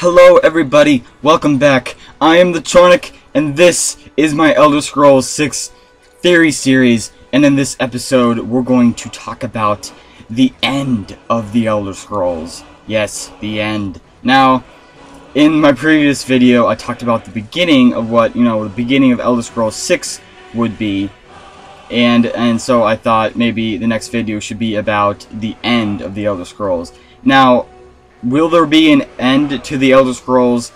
Hello everybody, welcome back. I am TheChornick, and this is my Elder Scrolls 6 theory series, and in this episode we're going to talk about the end of the Elder Scrolls. Yes, the end. Now, in my previous video I talked about the beginning of what, the beginning of Elder Scrolls 6 would be, and so I thought maybe the next video should be about the end of the Elder Scrolls. Now, will there be an end to the Elder Scrolls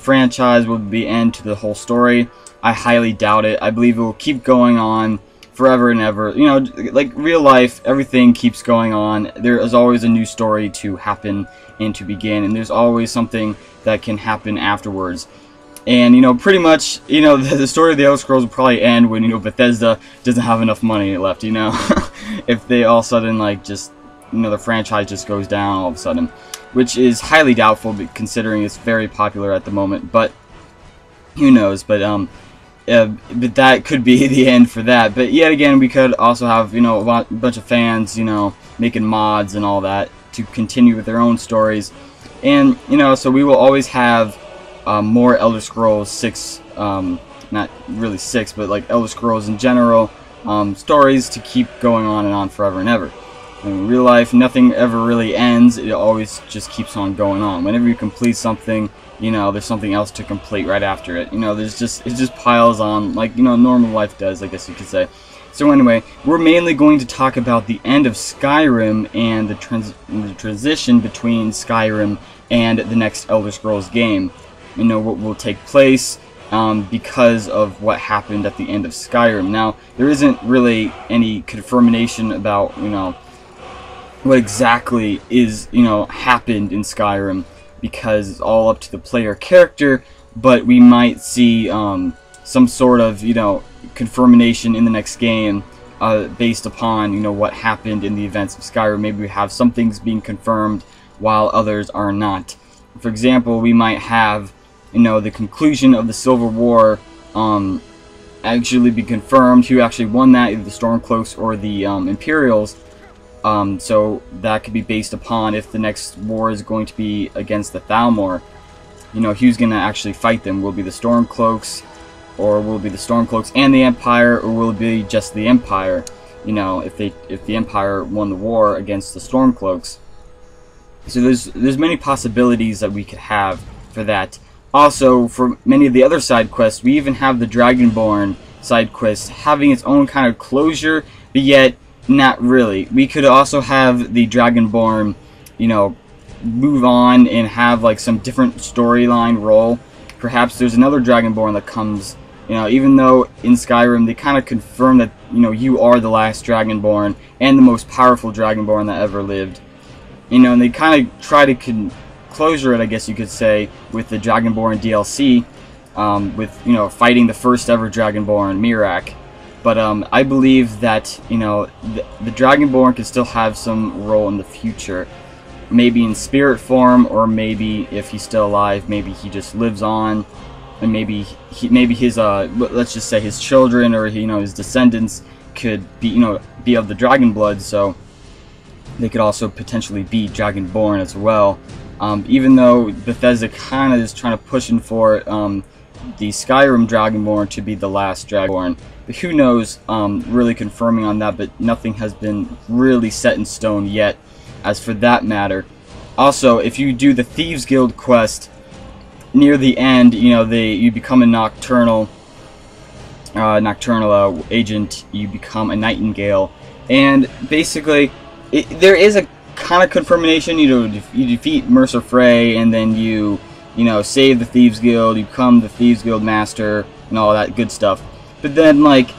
franchise? Will there be an end to the whole story? I highly doubt it. I believe it will keep going on forever and ever. Like real life, everything keeps going on. There is always a new story to happen and to begin, and there's always something that can happen afterwards. And, pretty much, the story of the Elder Scrolls will probably end when, Bethesda doesn't have enough money left, if they all of a sudden, the franchise just goes down all of a sudden, which is highly doubtful considering it's very popular at the moment, but who knows. But that could be the end for that. But yet again, we could also have, a bunch of fans, making mods and all that to continue with their own stories. And, so we will always have more Elder Scrolls 6, not really 6, but like Elder Scrolls in general, stories to keep going on and on forever and ever. In real life, nothing ever really ends. It always just keeps on going on. Whenever you complete something, there's something else to complete right after it. It just piles on like, normal life does, I guess you could say. So anyway, we're mainly going to talk about the end of Skyrim and the transition between Skyrim and the next Elder Scrolls game. What will take place because of what happened at the end of Skyrim. Now, there isn't really any confirmation about, what exactly is, happened in Skyrim, because it's all up to the player character, but we might see some sort of, confirmation in the next game based upon, what happened in the events of Skyrim. Maybe we have some things being confirmed while others are not. For example, we might have, the conclusion of the Civil War actually be confirmed, who actually won that, either the Stormcloaks or the Imperials. So that could be based upon if the next war is going to be against the Thalmor. Who's going to actually fight them? Will it be the Stormcloaks, or will it be the Stormcloaks and the Empire, or will it be just the Empire? If the Empire won the war against the Stormcloaks. So there's many possibilities that we could have for that. Also, for many of the other side quests, we even have the Dragonborn side quest having its own kind of closure, but yet not really. We could also have the Dragonborn, move on and have like some different storyline role. Perhaps there's another Dragonborn that comes, even though in Skyrim they kind of confirm that, you are the last Dragonborn and the most powerful Dragonborn that ever lived. And they kind of try to closure it, I guess you could say, with the Dragonborn DLC, with, fighting the first ever Dragonborn, Mirak. But I believe that, the Dragonborn can still have some role in the future. Maybe in spirit form, or maybe if he's still alive, maybe he just lives on, and maybe his let's just say his children or his descendants could be of the dragon blood, so they could also potentially be Dragonborn as well. Even though Bethesda kind of is trying to push for the Skyrim Dragonborn to be the last Dragonborn. But who knows, really confirming on that, but nothing has been really set in stone yet as for that matter. Also, if you do the Thieves Guild quest near the end, you become a nocturnal agent, you become a nightingale, and basically there is a kind of confirmation. You defeat Mercer Frey, and then you save the Thieves Guild, you become the Thieves Guild master and all that good stuff. But then, like,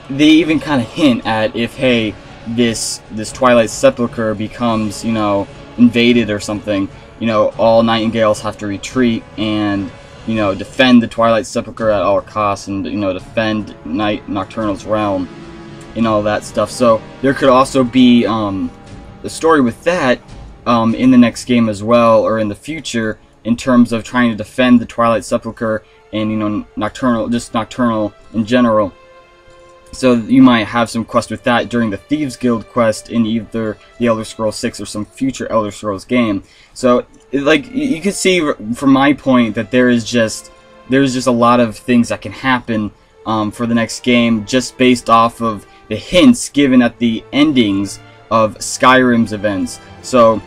they even kind of hint at if, hey, this Twilight Sepulchre becomes, invaded or something, all Nightingales have to retreat and, defend the Twilight Sepulchre at all costs, and, defend Nocturnal's realm and all that stuff. So there could also be the story with that in the next game as well, or in the future, in terms of trying to defend the Twilight Sepulchre and Nocturnal in general. So you might have some quest with that during the Thieves Guild quest in either the Elder Scrolls 6 or some future Elder Scrolls game. So, like, you can see from my point that there's just a lot of things that can happen for the next game just based off of the hints given at the endings of Skyrim's events. So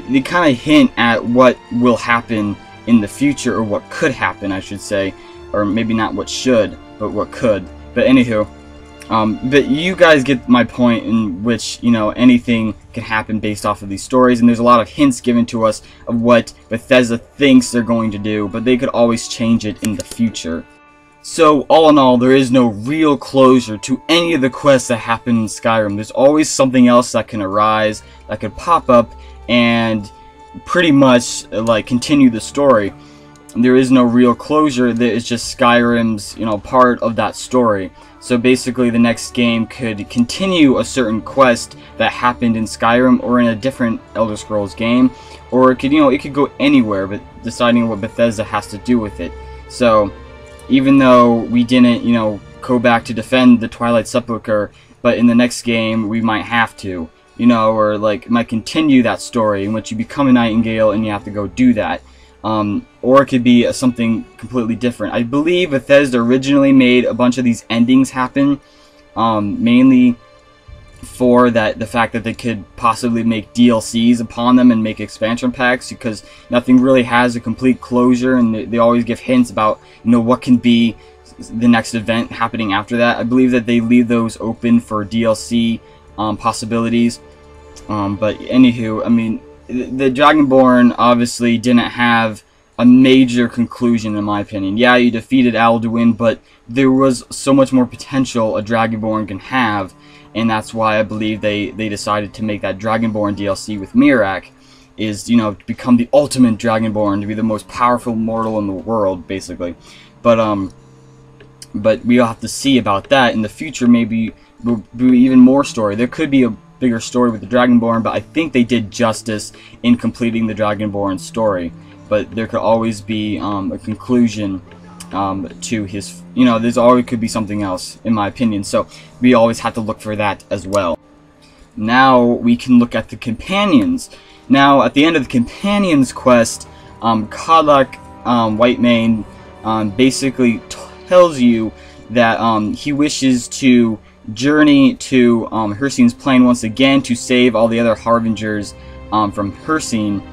they kind of hint at what will happen in the future, or what could happen, I should say, or maybe not what should, but what could. But anywho, but you guys get my point, in which, you know, anything can happen based off of these stories, and there's a lot of hints given to us of what Bethesda thinks they're going to do, but they could always change it in the future. So, all in all, there is no real closure to any of the quests that happen in Skyrim. There's always something else that can arise, that could pop up, and pretty much, like, continue the story. There is no real closure. It's just Skyrim's, you know, part of that story. So basically, the next game could continue a certain quest that happened in Skyrim or in a different Elder Scrolls game, or it could, you know, it could go anywhere, but deciding what Bethesda has to do with it. So, even though we didn't, you know, go back to defend the Twilight Sepulchre, but in the next game we might have to, you know, or like might continue that story in which you become a Nightingale and you have to go do that. Or it could be something completely different. I believe Bethesda originally made a bunch of these endings happen, mainly for the fact that they could possibly make DLCs upon them and make expansion packs, because nothing really has a complete closure, and they always give hints about, you know, what can be the next event happening after that. I believe that they leave those open for DLC possibilities. But anywho, I mean, the Dragonborn obviously didn't have a major conclusion, in my opinion. Yeah, you defeated Alduin, but there was so much more potential a Dragonborn can have, and that's why I believe they decided to make that Dragonborn DLC with Mirak, is, you know, to become the ultimate Dragonborn, to be the most powerful mortal in the world, basically. But we'll have to see about that in the future. Maybe will be even more story. There could be a bigger story with the Dragonborn, but I think they did justice in completing the Dragonborn story. But there could always be a conclusion to his, you know, there's always could be something else, in my opinion. So we always have to look for that as well. Now we can look at the companions. Now at the end of the companions quest, Kodlak Whitemane basically tells you that he wishes to journey to Hircine's Plain once again to save all the other Harbingers from Hircine,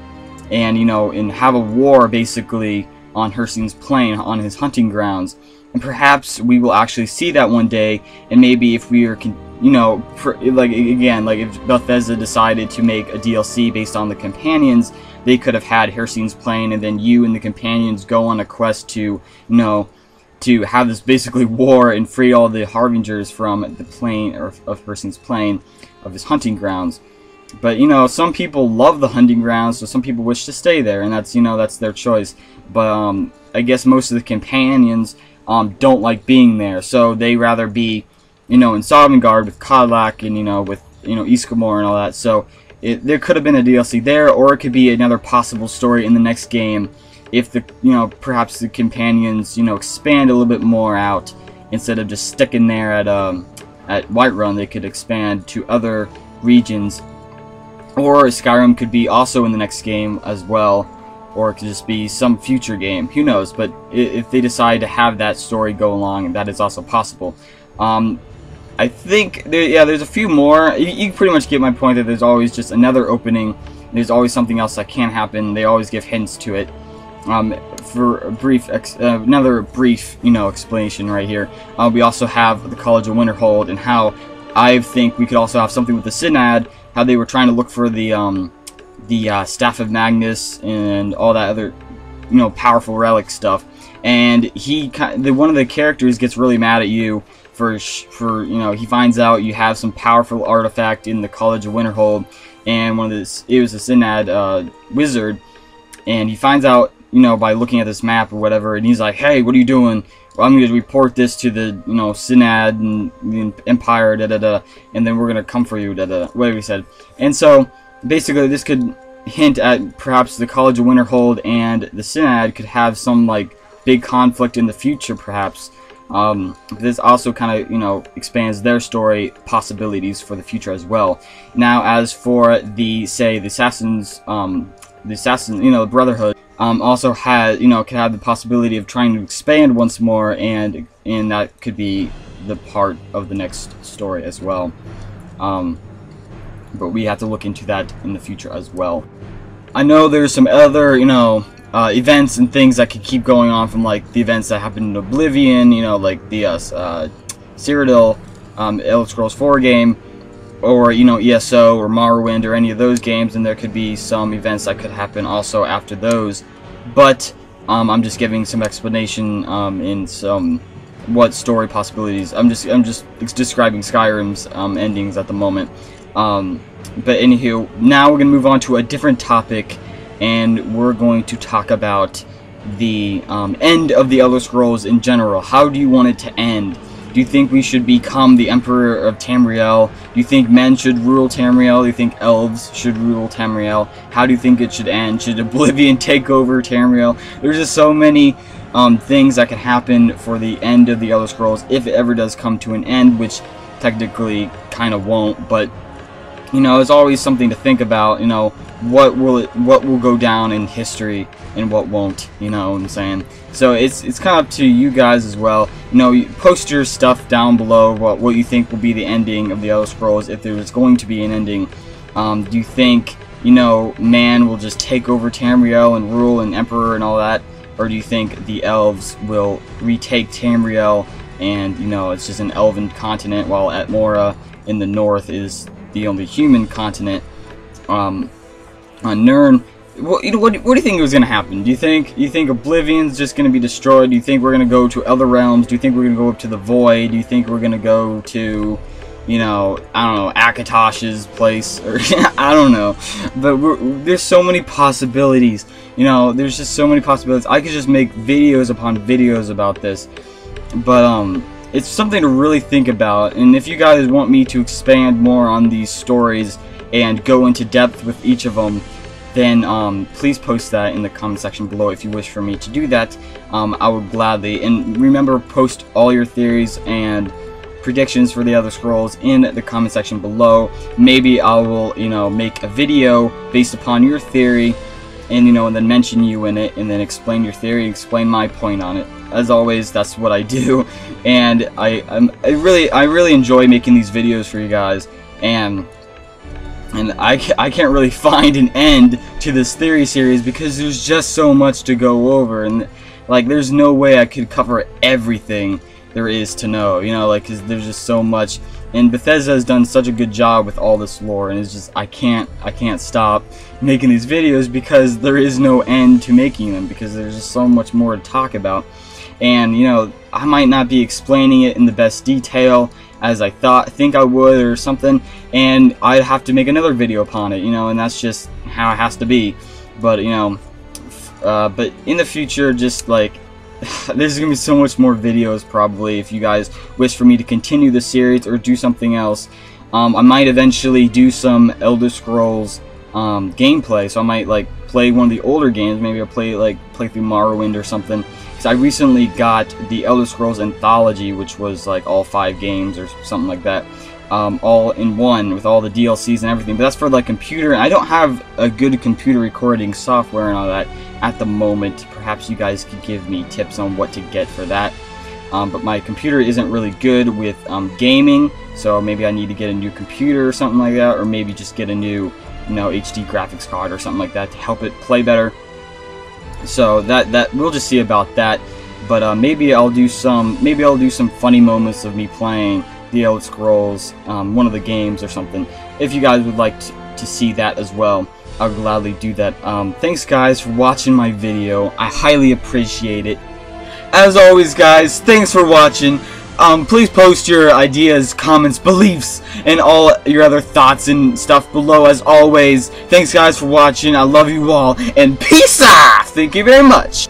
and, you know, and have a war basically on Hircine's Plain, on his hunting grounds. And perhaps we will actually see that one day, and maybe if we are, you know, like, again, like if Bethesda decided to make a DLC based on the companions, they could have had Hircine's Plain, and then you and the companions go on a quest to, you know, to have this basically war and free all the Harbingers from the plain, or of Hircine's Plain, of his hunting grounds. But, you know, some people love the hunting grounds, so some people wish to stay there, and that's, you know, that's their choice. But I guess most of the companions don't like being there, so they rather be, you know, in Sovngarde with Kodlak, and, you know, with, you know, Iskamor and all that. So there could have been a DLC there, or it could be another possible story in the next game, if the, you know, perhaps the companions, you know, expand a little bit more out instead of just sticking there at Whiterun. They could expand to other regions, or Skyrim could be also in the next game as well, or it could just be some future game. Who knows? But if they decide to have that story go along, that is also possible. I think there's a few more. You pretty much get my point that there's always just another opening. There's always something else that can happen. They always give hints to it. For a brief, another brief, you know, explanation right here. We also have the College of Winterhold, and how I think we could also have something with the Synod. How they were trying to look for the Staff of Magnus and all that other, you know, powerful relic stuff. And one of the characters gets really mad at you for you know, he finds out you have some powerful artifact in the College of Winterhold, and it was a Synod wizard, and he finds out, you know, by looking at this map or whatever, and he's like, hey, what are you doing? Well, I'm going to report this to the, you know, Synod and the Empire, and then we're going to come for you, whatever he said. And so, basically, this could hint at perhaps the College of Winterhold and the Synod could have some, like, big conflict in the future, perhaps. This also kind of, you know, expands their story possibilities for the future as well. Now, as for the assassins, you know, the Brotherhood, also has, you know, could have the possibility of trying to expand once more, and that could be the part of the next story as well. But we have to look into that in the future as well. I know there's some other, you know, events and things that could keep going on from, like, the events that happened in Oblivion, you know, like the Cyrodiil, Elder Scrolls 4 game, or, you know, ESO or Morrowind or any of those games, and there could be some events that could happen also after those. But I'm just giving some explanation in some what story possibilities. I'm just describing Skyrim's endings at the moment. But anywho, now we're gonna move on to a different topic, and we're going to talk about the end of the Elder Scrolls in general. How do you want it to end? Do you think we should become the Emperor of Tamriel? Do you think men should rule Tamriel? Do you think elves should rule Tamriel? How do you think it should end? Should Oblivion take over Tamriel? There's just so many things that can happen for the end of the Elder Scrolls, if it ever does come to an end, which technically kind of won't, but, you know, it's always something to think about. You know, what will go down in history and what won't, you know what I'm saying? So it's kind of up to you guys as well. You know, post your stuff down below, what you think will be the ending of the Elder Scrolls, if there is going to be an ending. Do you think, you know, man will just take over Tamriel and rule, and emperor and all that, or do you think the elves will retake Tamriel and, you know, it's just an elven continent, while Atmora in the north is the only human continent? On Nirn, what do you think was going to happen? Do you think Oblivion's just going to be destroyed? Do you think we're going to go to other realms? Do you think we're going to go up to the Void? Do you think we're going to go to, you know, I don't know, Akatosh's place? Or I don't know. But there's so many possibilities. You know, there's just so many possibilities. I could just make videos upon videos about this. But, it's something to really think about. And if you guys want me to expand more on these stories and go into depth with each of them, then please post that in the comment section below if you wish for me to do that. I would gladly. And remember, post all your theories and predictions for the Elder Scrolls in the comment section below. Maybe I will, you know, make a video based upon your theory, and, you know, and then mention you in it, and then explain your theory, explain my point on it. As always, that's what I do, and I really enjoy making these videos for you guys, and I can't really find an end to this theory series because there's just so much to go over, and, like, there's no way I could cover everything there is to know, you know, like, because there's just so much. And Bethesda has done such a good job with all this lore, and it's just, I can't stop making these videos because there is no end to making them, because there's just so much more to talk about. And, you know, I might not be explaining it in the best detail as I think I would or something, and I'd have to make another video upon it, you know, and that's just how it has to be. But, you know, but in the future, just, like, there's gonna be so much more videos probably if you guys wish for me to continue the series or do something else. I might eventually do some Elder Scrolls gameplay, so I might, like, play one of the older games. Maybe I'll play through Morrowind or something, because I recently got the Elder Scrolls Anthology, which was like all 5 games or something like that, all in one with all the DLCs and everything. But that's for, like, computer, and I don't have a good computer recording software and all that at the moment. Perhaps you guys could give me tips on what to get for that. But my computer isn't really good with gaming, so maybe I need to get a new computer or something like that, or maybe just get a new, you know, HD graphics card or something like that to help it play better. So that we'll just see about that. But maybe I'll do some funny moments of me playing the Elder Scrolls, one of the games or something. If you guys would like to see that as well, I would gladly do that. Thanks guys for watching my video. I highly appreciate it. As always, guys, thanks for watching. Please post your ideas, comments, beliefs, and all your other thoughts and stuff below, as always. Thanks guys for watching. I love you all, and peace out! Thank you very much.